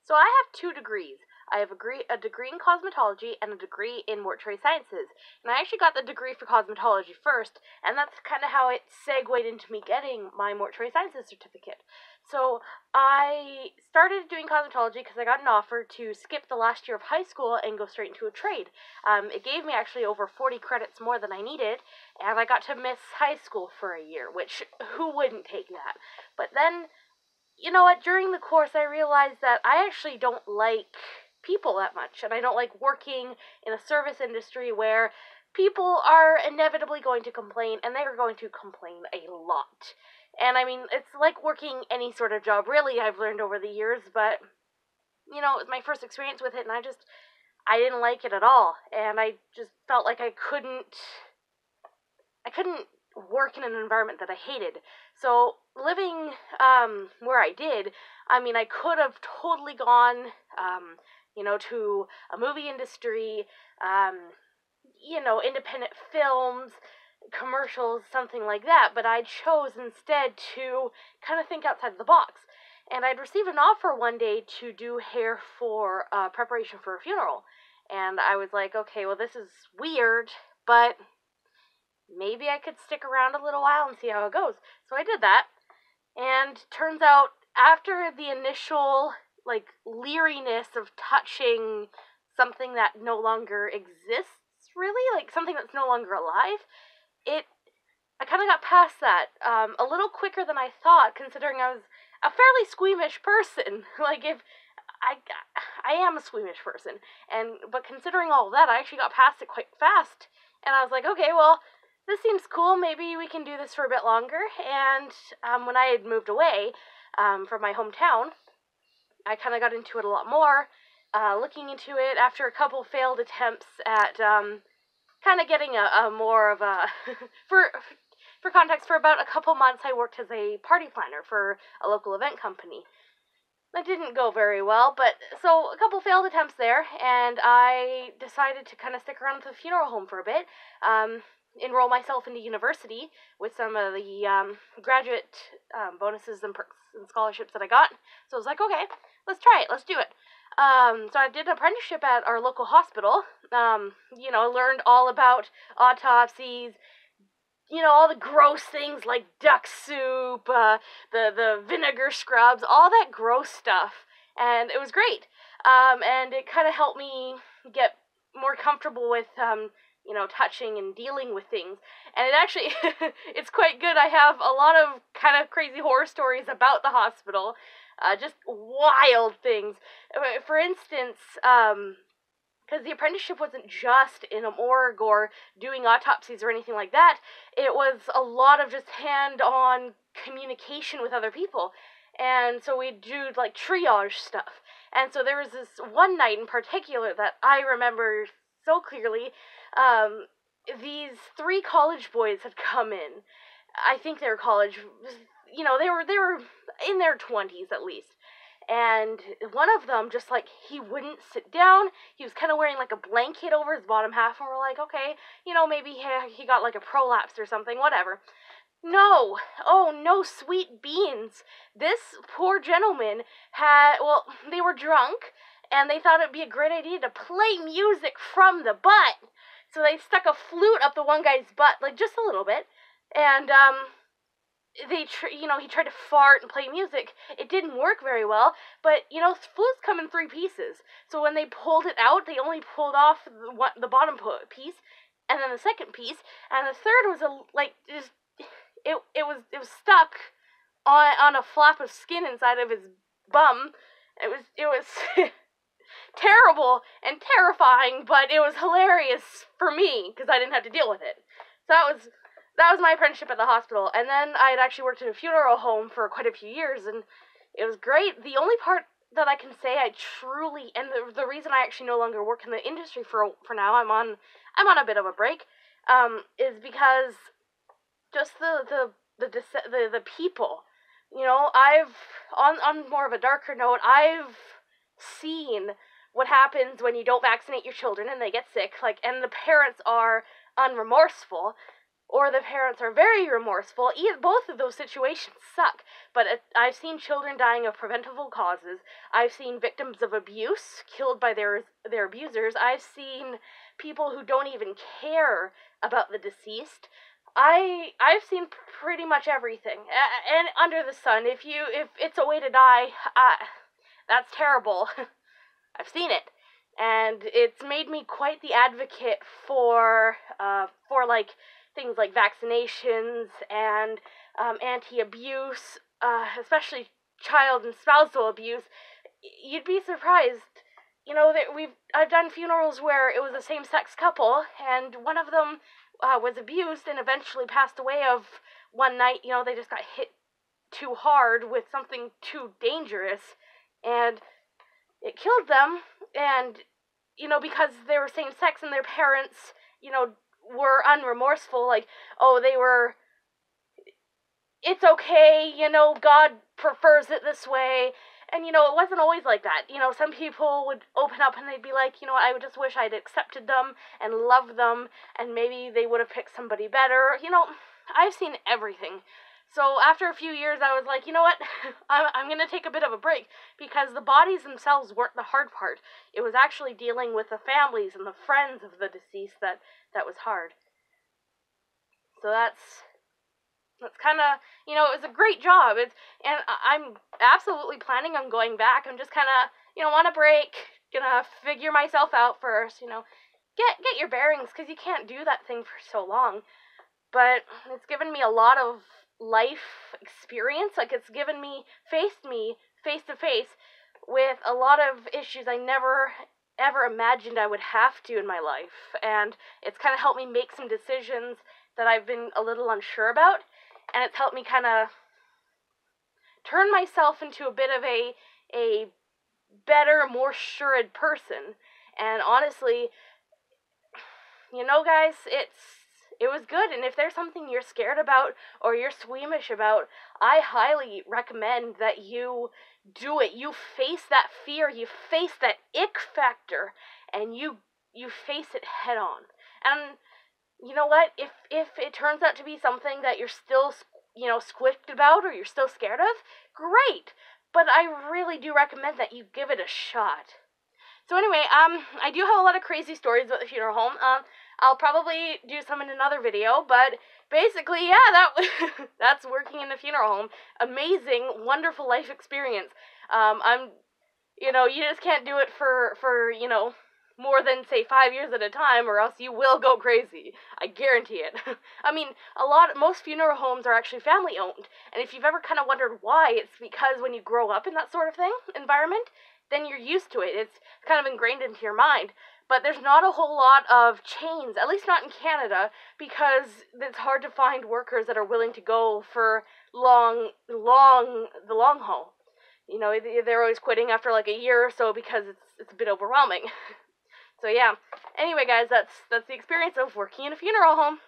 So I have 2 degrees. I have a degree in cosmetology and a degree in mortuary sciences. And I actually got the degree for cosmetology first, and that's kind of how it segued into me getting my mortuary sciences certificate. So I started doing cosmetology because I got an offer to skip the last year of high school and go straight into a trade. It gave me actually over 40 credits more than I needed, and I got to miss high school for a year, which who wouldn't take that? But then, you know what, during the course I realized that I actually don't like people that much, and I don't like working in a service industry where people are inevitably going to complain, and they are going to complain a lot. And I mean, it's like working any sort of job, really, I've learned over the years, but, you know, it was my first experience with it, and I didn't like it at all, and I just felt like I couldn't work in an environment that I hated. So, living, where I did, I mean, I could have totally gone, to a movie industry, independent films, commercials, something like that, but I chose instead to kind of think outside the box. And I'd received an offer one day to do hair for preparation for a funeral. And I was like, okay, well, this is weird, but maybe I could stick around a little while and see how it goes. So I did that, and turns out after the initial leeriness of touching something that no longer exists, really, like something that's no longer alive, I kind of got past that a little quicker than I thought, considering I was a fairly squeamish person. If I am a squeamish person, but considering all of that, I actually got past it quite fast, and I was like, okay, well, this seems cool, maybe we can do this for a bit longer. And when I had moved away from my hometown, I kind of got into it a lot more, looking into it after a couple failed attempts at kind of getting a more of a for context, for about a couple months I worked as a party planner for a local event company. That didn't go very well, but so a couple failed attempts there, and I decided to kind of stick around at the funeral home for a bit, enroll myself into university with some of the graduate bonuses and perks and scholarships that I got. So I was like, okay, let's try it, let's do it. So I did an apprenticeship at our local hospital, learned all about autopsies, all the gross things like duck soup, the vinegar scrubs, all that gross stuff, and it was great. And it kind of helped me get more comfortable with, touching and dealing with things. And it actually, it's quite good. I have a lot of kind of crazy horror stories about the hospital, just wild things. For instance, because the apprenticeship wasn't just in a morgue or doing autopsies or anything like that. It was a lot of just hand-on communication with other people. And so we'd do, triage stuff. And so there was this one night in particular that I remember so clearly. These 3 college boys had come in. I think they were college, they were in their 20s at least. And one of them just, he wouldn't sit down. He was kind of wearing, a blanket over his bottom half, and we're like, okay, maybe he got, a prolapse or something, whatever. No. Oh, no, sweet beans. This poor gentleman they were drunk, and they thought it'd be a great idea to play music from the butt. So they stuck a flute up the one guy's butt, just a little bit, and, he tried to fart and play music. It didn't work very well, but, flutes come in 3 pieces. So when they pulled it out, they only pulled off the bottom piece, and then the second piece, and the third was it was stuck on a flap of skin inside of his bum. It was terrible and terrifying, but it was hilarious for me, because I didn't have to deal with it. So that was my apprenticeship at the hospital, and then I had actually worked at a funeral home for quite a few years, and it was great. The only part that I can say I truly, and the reason I actually no longer work in the industry for now, I'm on a bit of a break, is because just the people. I've on more of a darker note, I've seen what happens when you don't vaccinate your children and they get sick, and the parents are unremorseful. or the parents are very remorseful. Both of those situations suck, but I've seen children dying of preventable causes. I've seen victims of abuse killed by their abusers. I've seen people who don't even care about the deceased. I've seen pretty much everything, and under the sun. If it's a way to die, that's terrible. I've seen it, and it's made me quite the advocate for like things like vaccinations and anti-abuse, especially child and spousal abuse. You'd be surprised, that I've done funerals where it was a same-sex couple, and one of them was abused and eventually passed away of one night. They just got hit too hard with something too dangerous, and it killed them. And because they were same-sex and their parents, were unremorseful, like, oh, it's okay, God prefers it this way. And, it wasn't always like that. Some people would open up and they'd be like, I would just wish I'd accepted them and loved them, and maybe they would have picked somebody better. I've seen everything. So after a few years, I was like, you know what, I'm going to take a bit of a break, because the bodies themselves weren't the hard part. It was actually dealing with the families and the friends of the deceased that was hard. So that's kind of, it was a great job. And I'm absolutely planning on going back. I'm just kind of, on a break, gonna figure myself out first, get your bearings, because you can't do that thing for so long. But it's given me a lot of life experience. Like, it's given me face to face with a lot of issues I never ever imagined I would have to in my life, and it's kind of helped me make some decisions that I've been a little unsure about, and it's helped me kind of turn myself into a bit of a better, more assured person. And honestly, guys, it was good. And if there's something you're scared about or you're squeamish about, I highly recommend that you do it. You face that fear, you face that ick factor, and you face it head on. And you know what? If it turns out to be something that you're still, squished about, or you're still scared of, great. But I really do recommend that you give it a shot. So anyway, I do have a lot of crazy stories about the funeral home. I'll probably do some in another video, but basically, yeah, that's working in the funeral home. Amazing, wonderful life experience. You just can't do it for more than, say, 5 years at a time, or else you will go crazy. I guarantee it. I mean, most funeral homes are actually family owned, and if you've ever kind of wondered why, it's because when you grow up in that sort of environment, then you're used to it. It's kind of ingrained into your mind. But there's not a whole lot of chains, at least not in Canada, because it's hard to find workers that are willing to go for the long haul. They're always quitting after like a year or so because it's a bit overwhelming. So yeah. Anyway, guys, that's the experience of working in a funeral home.